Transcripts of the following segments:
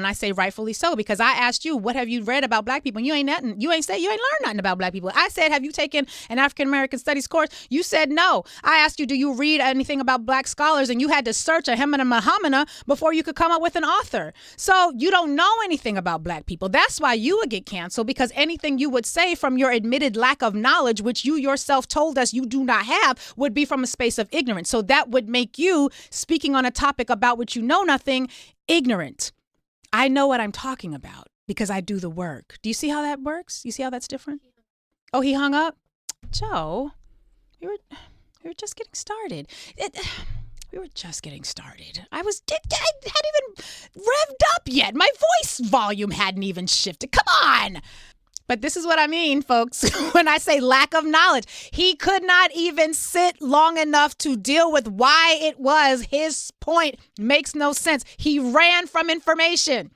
And I say rightfully so, because I asked you, what have you read about black people? And you ain't learned nothing about black people. I said, have you taken an African American studies course? You said no. I asked you, do you read anything about black scholars? And you had to search a Hemina Mahamina before you could come up with an author. So you don't know anything about black people. That's why you would get canceled, because anything you would say from your admitted lack of knowledge, which you yourself told us you do not have, would be from a space of ignorance. So that would make you, speaking on a topic about which you know nothing, ignorant. I know what I'm talking about because I do the work. Do you see how that works? You see how that's different? Oh, he hung up? Joe, we were just getting started. We were just getting started. I hadn't even revved up yet. My voice volume hadn't even shifted. Come on. But this is what I mean, folks, when I say lack of knowledge. He could not even sit long enough to deal with why it was his point makes no sense. He ran from information.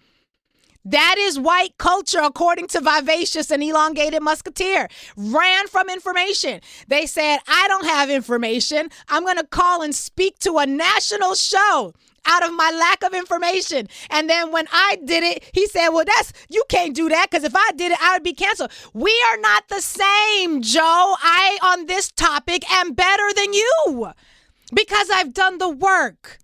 That is white culture, according to Vivacious and Elongated Musketeer. Ran from information. They said, I don't have information. I'm going to call and speak to a national show out of my lack of information. And then when I did it, he said, well, you can't do that, because if I did it, I would be canceled. We are not the same, Joe. I, on this topic, am better than you because I've done the work.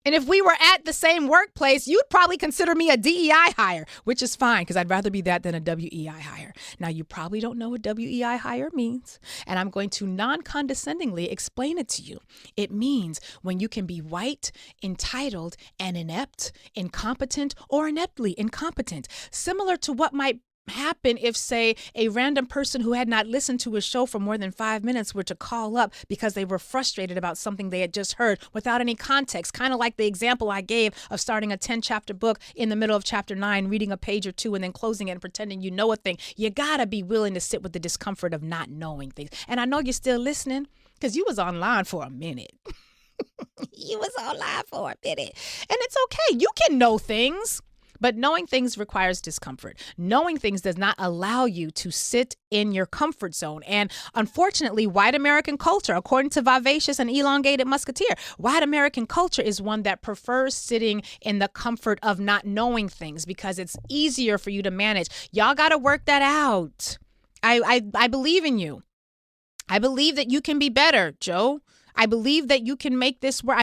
And if we were at the same workplace, you'd probably consider me a DEI hire, which is fine, because I'd rather be that than a WEI hire. Now, you probably don't know what WEI hire means, and I'm going to non-condescendingly explain it to you. It means when you can be white, entitled, and inept, incompetent, or ineptly incompetent, similar to what might happen if, say, a random person who had not listened to a show for more than 5 minutes were to call up because they were frustrated about something they had just heard without any context, kind of like the example I gave of starting a 10-chapter book in the middle of chapter 9, reading a page or two, and then closing it and pretending you know a thing. You gotta be willing to sit with the discomfort of not knowing things. And I know you're still listening because you was online for a minute. You was online for a minute. And it's okay. You can know things. But knowing things requires discomfort. Knowing things does not allow you to sit in your comfort zone. And unfortunately, white American culture, according to Vivacious and Elongated Musketeer, white American culture is one that prefers sitting in the comfort of not knowing things because it's easier for you to manage. Y'all got to work that out. I believe in you. I believe that you can be better, Joe. I believe that you can make this work.